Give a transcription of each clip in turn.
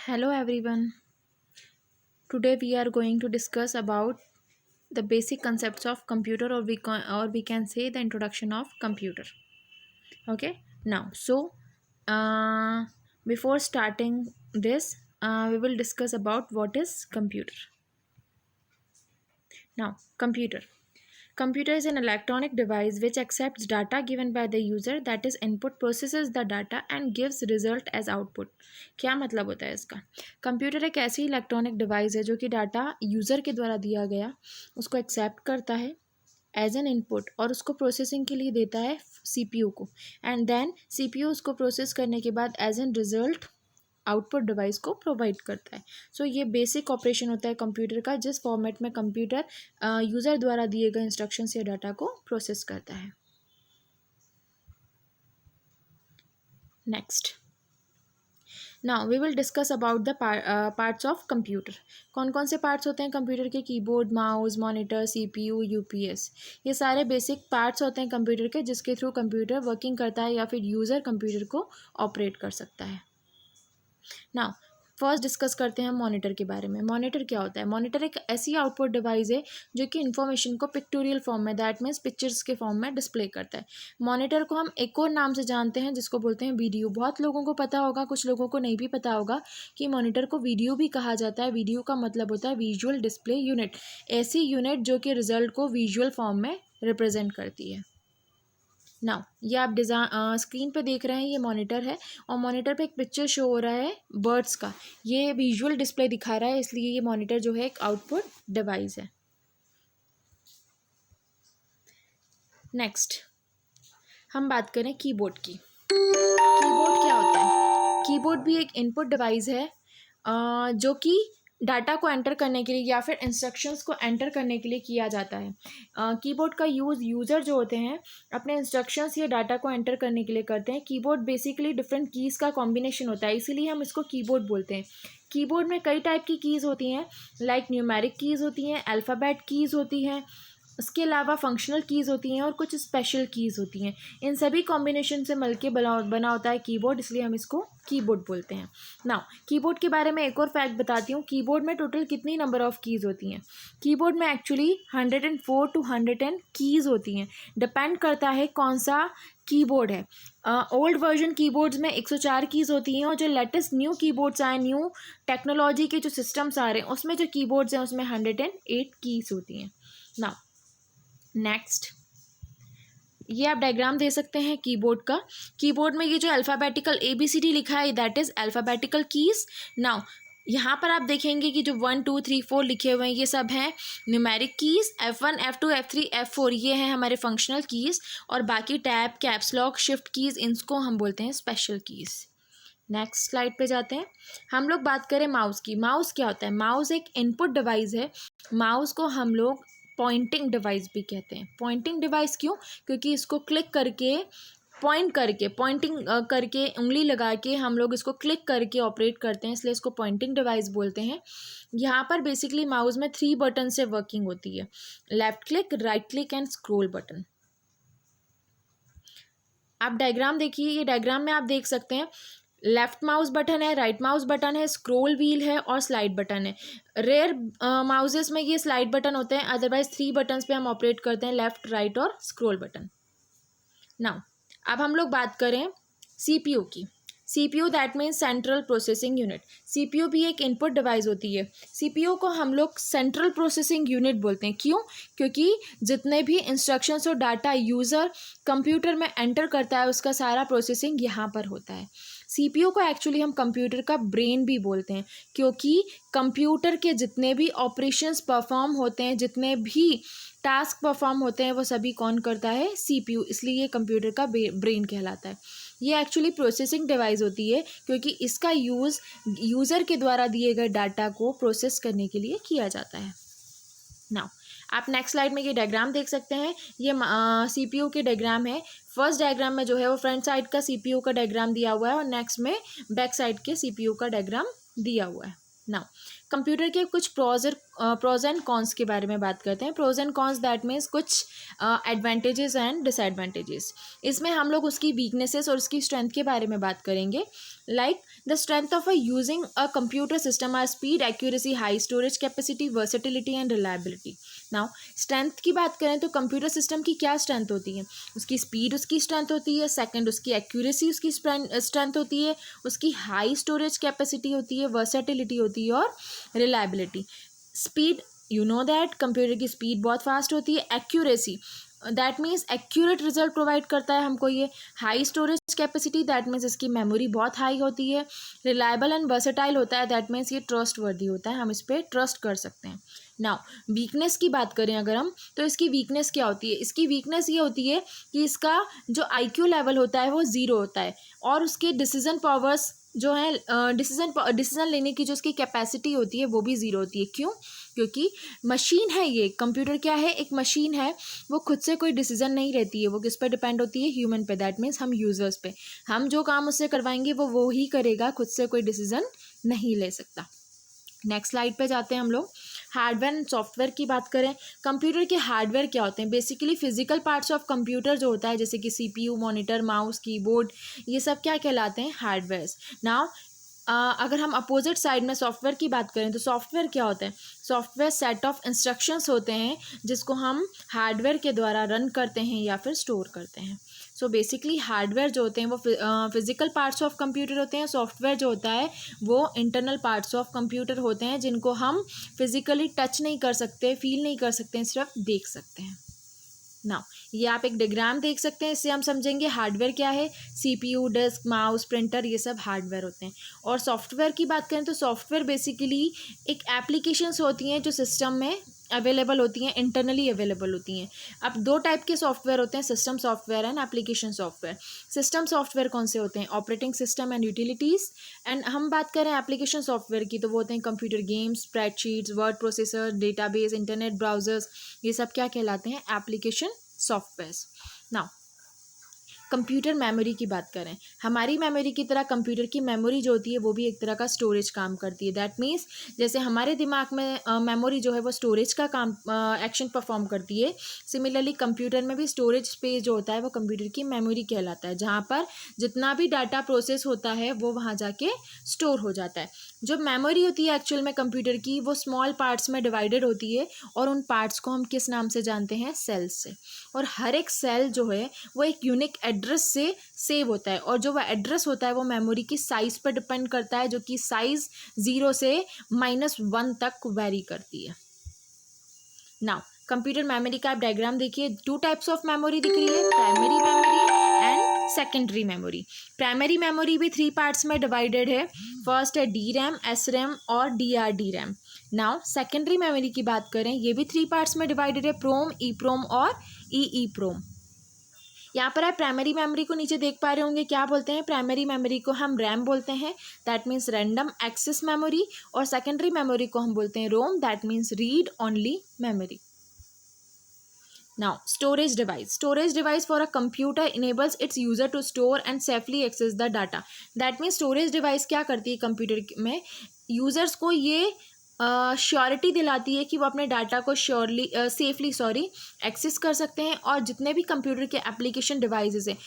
Hello everyone. Today we are going to discuss about the basic concepts of computer, or we can say the introduction of computer. Okay. Now, uh, before starting this, we will discuss about what is computer. Now, computer. Computer is an electronic device which accepts data given by the user, that is input, processes the data and gives result as output. क्या मतलब होता है इसका? Computer एक ऐसी electronic device है जो कि डाटा यूज़र के द्वारा दिया गया उसको एक्सेप्ट करता है एज एन इनपुट और उसको प्रोसेसिंग के लिए देता है सीपीयू को, एंड देन सीपीयू उसको प्रोसेस करने के बाद as an result output device को प्रोवाइड करता है. सो ये बेसिक ऑपरेशन होता है कंप्यूटर का, जिस फॉर्मेट में कंप्यूटर यूज़र द्वारा दिए गए इंस्ट्रक्शंस या डाटा को प्रोसेस करता है. Next, now we will discuss about the parts of computer. कौन कौन से पार्ट्स होते हैं कंप्यूटर के? Keyboard, mouse, monitor, CPU, UPS. ये सारे बेसिक पार्ट्स होते हैं कंप्यूटर के, जिसके थ्रू कंप्यूटर वर्किंग करता है या फिर यूज़र कंप्यूटर को ऑपरेट कर सकता है. नाउ फर्स्ट डिस्कस करते हैं मॉनिटर के बारे में. मॉनिटर क्या होता है? मॉनिटर एक ऐसी आउटपुट डिवाइस है जो कि इन्फॉर्मेशन को पिक्टोरियल फॉर्म में, दैट मीन्स पिक्चर्स के फॉर्म में डिस्प्ले करता है. मॉनिटर को हम एक और नाम से जानते हैं जिसको बोलते हैं वीडियो. बहुत लोगों को पता होगा, कुछ लोगों को नहीं भी पता होगा कि मॉनिटर को वीडियो भी कहा जाता है. वीडियो का मतलब होता है विजुअल डिस्प्ले यूनिट, ऐसी यूनिट जो कि रिजल्ट को विजुअल फॉर्म में रिप्रेजेंट करती है. नाउ ये आप स्क्रीन पे देख रहे हैं, ये मॉनिटर है और मॉनिटर पे एक पिक्चर शो हो रहा है बर्ड्स का. ये विजुअल डिस्प्ले दिखा रहा है, इसलिए ये मॉनिटर जो है एक आउटपुट डिवाइस है. नेक्स्ट हम बात करें कीबोर्ड की. कीबोर्ड क्या होता है? कीबोर्ड भी एक इनपुट डिवाइस है जो कि डाटा को एंटर करने के लिए या फिर इंस्ट्रक्शंस को एंटर करने के लिए किया जाता है. कीबोर्ड का यूज़ यूज़र जो होते हैं अपने इंस्ट्रक्शंस या डाटा को एंटर करने के लिए करते हैं. कीबोर्ड बेसिकली डिफरेंट कीज़ का कॉम्बिनेशन होता है, इसीलिए हम इसको कीबोर्ड बोलते हैं. कीबोर्ड में कई टाइप की कीज़ होती हैं, लाइक न्यूमेरिक कीज़ होती हैं, अल्फ़ाबेट कीज़ होती हैं, उसके अलावा फंक्शनल कीज़ होती हैं और कुछ स्पेशल कीज़ होती हैं. इन सभी कॉम्बिनेशन से मिलके बना होता है कीबोर्ड, इसलिए हम इसको कीबोर्ड बोलते हैं. नाउ कीबोर्ड के बारे में एक और फैक्ट बताती हूँ. कीबोर्ड में टोटल कितनी नंबर ऑफ़ कीज़ होती हैं? कीबोर्ड में एक्चुअली 104 to 110 कीज़ होती हैं. डिपेंड करता है कौन सा कीबोर्ड है. ओल्ड वर्जन कीबोर्ड्स में 104 कीज़ होती हैं और जो लेटेस्ट न्यू कीबोर्ड्स आए, न्यू टेक्नोलॉजी के जो सिस्टम्स आ रहे हैं, उसमें जो कीबोर्ड्स हैं उसमें 108 कीज़ होती हैं. नाउ नेक्स्ट ये आप डायग्राम दे सकते हैं कीबोर्ड का. कीबोर्ड में ये जो अल्फ़ाबेटिकल ABCD लिखा है, that is alphabetical keys. Now यहाँ पर आप देखेंगे कि जो 1 2 3 4 लिखे हुए हैं ये सब हैं numeric keys. F1 F2 F3 F4 ये हैं हमारे फंक्शनल कीज़, और बाकी tab, caps lock, shift keys, इनको हम बोलते हैं स्पेशल कीज़. नेक्स्ट स्लाइड पे जाते हैं. हम लोग बात करें माउस की. माउस क्या होता है? माउस एक इनपुट डिवाइस है. माउस को हम लोग पॉइंटिंग डिवाइस भी कहते हैं. पॉइंटिंग डिवाइस क्यों? क्योंकि इसको क्लिक करके, पॉइंटिंग करके, उंगली लगा के हम लोग इसको क्लिक करके ऑपरेट करते हैं, इसलिए इसको पॉइंटिंग डिवाइस बोलते हैं. यहाँ पर बेसिकली माउस में 3 बटन से वर्किंग होती है: left click, right click and scroll button. आप डायग्राम देखिए, ये डायग्राम में आप देख सकते हैं लेफ्ट माउस बटन है, राइट माउस बटन है, स्क्रोल व्हील है और स्लाइड बटन है. रेयर माउसेस में ये स्लाइड बटन होते हैं, अदरवाइज 3 बटन्स पे हम ऑपरेट करते हैं, लेफ्ट, राइट और स्क्रोल बटन. नाउ अब हम लोग बात करें सीपीयू की. CPU that means central processing unit. CPU भी एक इनपुट डिवाइस होती है. सीपीयू को हम लोग सेंट्रल प्रोसेसिंग यूनिट बोलते हैं. क्यों? क्योंकि जितने भी इंस्ट्रक्शंस और डाटा यूज़र कंप्यूटर में एंटर करता है उसका सारा प्रोसेसिंग यहाँ पर होता है. सीपीयू को एक्चुअली हम कंप्यूटर का ब्रेन भी बोलते हैं, क्योंकि कंप्यूटर के जितने भी ऑपरेशंस परफॉर्म होते हैं, जितने भी टास्क परफॉर्म होते हैं, वो सभी कौन करता है? सीपीयू. इसलिए ये कंप्यूटर का ब्रेन कहलाता है. ये एक्चुअली प्रोसेसिंग डिवाइस होती है क्योंकि इसका यूज़ यूज़र के द्वारा दिए गए डाटा को प्रोसेस करने के लिए किया जाता है. नाउ आप नेक्स्ट स्लाइड में ये डायग्राम देख सकते हैं. ये सीपीयू के डायग्राम है. फर्स्ट डायग्राम में जो है वो फ्रंट साइड का सीपीयू का डायग्राम दिया हुआ है और नेक्स्ट में बैक साइड के सीपीयू का डायग्राम दिया हुआ है. नाउ कंप्यूटर के कुछ प्रोज एंड कॉन्स के बारे में बात करते हैं। Pros and cons that means कुछ एडवांटेजेस एंड डिसएडवांटेजेस। इसमें हम लोग उसकी वीकनेसेस और उसकी स्ट्रेंथ के बारे में बात करेंगे। Like the strength of using a computer system are speed, accuracy, high storage capacity, versatility and reliability. Now strength की बात करें तो कंप्यूटर सिस्टम की क्या स्ट्रेंथ होती है? उसकी स्पीड उसकी स्ट्रेंथ होती है, सेकंड उसकी एक्यूरेसी उसकी स्ट्रेंथ होती है, उसकी हाई स्टोरेज कैपेसिटी होती है, वर्सेटिलिटी होती है और reliability. Speed, you know that computer की स्पीड बहुत फास्ट होती है। Accuracy that means accurate result provide करता है हमको ये। High storage capacity that means इसकी मेमोरी बहुत हाई होती है। रिलायबल एंड वर्सेटाइल होता है दैट मीन्स ये ट्रस्ट वर्दी होता है, हम इस पर ट्रस्ट कर सकते हैं। नाउ वीकनेस की बात करें अगर हम, तो इसकी वीकनेस क्या होती है? इसकी वीकनेस ये होती है कि इसका जो IQ लेवल होता है वो 0 होता है और उसके डिसीजन पावर्स जो है डिसीजन लेने की जो उसकी कैपेसिटी होती है वो भी 0 होती है। क्यों? क्योंकि मशीन है ये, कंप्यूटर क्या है? एक मशीन है, वो खुद से कोई डिसीजन नहीं रहती है, वो किस पर डिपेंड होती है? ह्यूमन पे, दैट मीन्स हम यूजर्स पे। हम जो काम उससे करवाएंगे वो ही करेगा, खुद से कोई डिसीजन नहीं ले सकता। नेक्स्ट स्लाइड पे जाते हैं हम लोग। हार्डवेयर एंड सॉफ्टवेयर की बात करें, कंप्यूटर के हार्डवेयर क्या होते हैं? Basically physical parts of computer जो होता है, जैसे कि CPU, मॉनिटर, माउस, कीबोर्ड, ये सब क्या कहलाते हैं? हार्डवेयर्स। नाउ अगर हम अपोजिट साइड में सॉफ्टवेयर की बात करें तो सॉफ्टवेयर क्या होता है? सॉफ्टवेयर सेट ऑफ इंस्ट्रक्शंस होते हैं जिसको हम हार्डवेयर के द्वारा रन करते हैं या फिर स्टोर करते हैं। सो बेसिकली हार्डवेयर जो होते हैं वो फिजिकल पार्ट्स ऑफ कंप्यूटर होते हैं, सॉफ्टवेयर जो होता है वो इंटरनल पार्ट्स ऑफ कंप्यूटर होते हैं जिनको हम फिजिकली टच नहीं कर सकते, फील नहीं कर सकते, सिर्फ देख सकते हैं। नाउ ये आप एक डायग्राम देख सकते हैं, इससे हम समझेंगे हार्डवेयर क्या है। CPU, डिस्क, माउस, प्रिंटर, ये सब हार्डवेयर होते हैं। और सॉफ्टवेयर की बात करें तो सॉफ्टवेयर बेसिकली एक एप्लीकेशंस होती हैं जो सिस्टम में अवेलेबल होती हैं, इंटरनली अवेलेबल होती हैं। अब दो टाइप के सॉफ्टवेयर होते हैं, system software and application software. System software कौन से होते हैं? Operating system and utilities. And हम बात करें एप्लीकेशन सॉफ्टवेयर की तो वो होते हैं computer games, spreadsheets, word processor, database, internet browsers, ये सब क्या कहलाते हैं? Application softwares. Now computer memory की बात करें, हमारी मेमोरी की तरह कंप्यूटर की मेमोरी जो होती है वो भी एक तरह का स्टोरेज काम करती है। दैट मीन्स जैसे हमारे दिमाग में मेमोरी जो है वो स्टोरेज का काम एक्शन परफॉर्म करती है, सिमिलरली कंप्यूटर में भी स्टोरेज स्पेस जो होता है वो कंप्यूटर की मेमोरी कहलाता है, जहाँ पर जितना भी डाटा प्रोसेस होता है वो वहाँ जाके स्टोर हो जाता है। जो मेमोरी होती है एक्चुअल में कंप्यूटर की, वो स्मॉल पार्ट्स में डिवाइडेड होती है और उन पार्ट्स को हम किस नाम से जानते हैं? सेल्स से। और हर एक सेल जो है वो एक यूनिक एड्रेस से सेव होता है और जो वह एड्रेस होता है वो मेमोरी की साइज़ पर डिपेंड करता है, जो कि साइज़ 0 से -1 तक वेरी करती है। नाउ कंप्यूटर मेमोरी का आप डायग्राम देखिए, 2 टाइप्स ऑफ मेमोरी दिख रही है, primary memory and secondary memory. Primary memory भी 3 पार्ट्स में डिवाइडेड है। फर्स्ट है DRAM, SRAM और DRDRAM। नाउ सेकेंडरी मेमोरी की बात करें, ये भी 3 पार्ट्स में डिवाइडेड है, PROM, EPROM और EEPROM। यहाँ पर आप प्राइमरी मेमोरी को नीचे देख पा रहे होंगे, क्या बोलते हैं? प्राइमरी मेमोरी को हम रैम बोलते हैं, that means random access memory, और सेकेंडरी मेमोरी को हम बोलते हैं ROM, that means read only memory. Now, storage device. Storage device for a computer enables its user to store and safely access the data. That means storage device क्या करती है computer में? Users को ये श्योरिटी दिलाती है कि वो अपने डाटा को सेफली एक्सेस कर सकते हैं और जितने भी कंप्यूटर के एप्लीकेशन डिवाइसेस हैं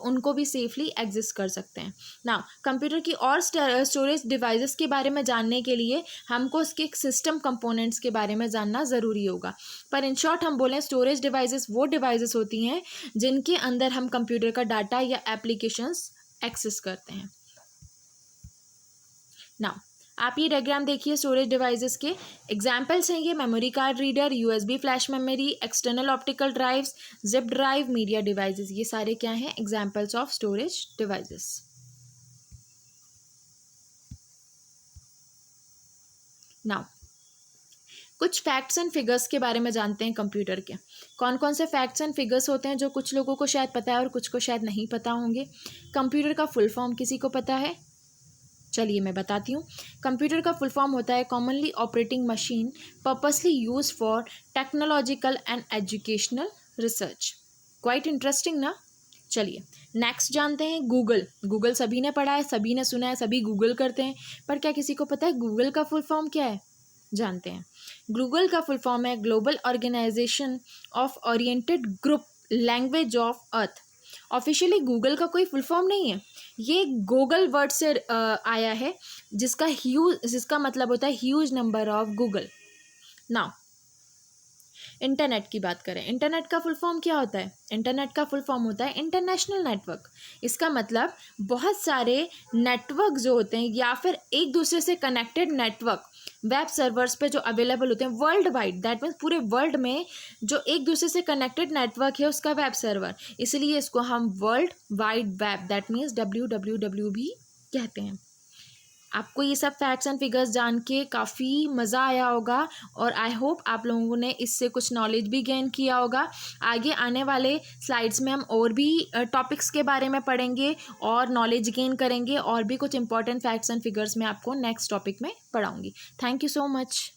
उनको भी सेफली एक्सेस कर सकते हैं। ना कंप्यूटर की और स्टोरेज डिवाइसेस के बारे में जानने के लिए हमको उसके सिस्टम कंपोनेंट्स के बारे में जानना ज़रूरी होगा, पर इन शॉर्ट हम बोलें स्टोरेज डिवाइसेस वो डिवाइसेस होती हैं जिनके अंदर हम कंप्यूटर का डाटा या एप्लीकेशंस एक्सेस करते हैं। ना आप ये डायग्राम देखिए स्टोरेज डिवाइसेस के एग्जाम्पल्स हैं ये, memory card reader, USB flash memory, external optical drives, zip drive, media devices, ये सारे क्या हैं? Examples of storage devices. Now कुछ फैक्ट्स एंड फिगर्स के बारे में जानते हैं कंप्यूटर के। कौन कौन से फैक्ट्स एंड फिगर्स होते हैं जो कुछ लोगों को शायद पता है और कुछ को शायद नहीं पता होंगे। कंप्यूटर का फुल फॉर्म किसी को पता है? चलिए मैं बताती हूँ। कंप्यूटर का फुल फॉर्म होता है commonly operating machine purposely use for technological and educational research. Quite interesting ना? चलिए नेक्स्ट जानते हैं गूगल। गूगल सभी ने पढ़ा है, सभी ने सुना है, सभी गूगल करते हैं, पर क्या किसी को पता है गूगल का फुल फॉर्म क्या है? जानते हैं। गूगल का फुल फॉर्म है global organization of oriented group language of earth. Officially Google का कोई फुल फॉर्म नहीं है, ये गूगल वर्ड से आया है, जिसका मतलब होता है huge number of Google. Now internet की बात करें, इंटरनेट का फुल फॉर्म क्या होता है? इंटरनेट का फुल फॉर्म होता है इंटरनेशनल नेटवर्क। इसका मतलब बहुत सारे नेटवर्क जो होते हैं या फिर एक दूसरे से कनेक्टेड नेटवर्क वेब सर्वर्स पे जो अवेलेबल होते हैं वर्ल्ड वाइड, दैट मीन्स पूरे वर्ल्ड में जो एक दूसरे से कनेक्टेड नेटवर्क है उसका वेब सर्वर, इसलिए इसको हम world wide web that means WWW भी कहते हैं। आपको ये सब फैक्ट्स एंड फिगर्स जान के काफ़ी मज़ा आया होगा और आई होप आप लोगों ने इससे कुछ नॉलेज भी गेन किया होगा। आगे आने वाले स्लाइड्स में हम और भी टॉपिक्स के बारे में पढ़ेंगे और नॉलेज गेन करेंगे, और भी कुछ इंपॉर्टेंट फैक्ट्स एंड फिगर्स मैं आपको नेक्स्ट टॉपिक में पढ़ाऊँगी। Thank you so much.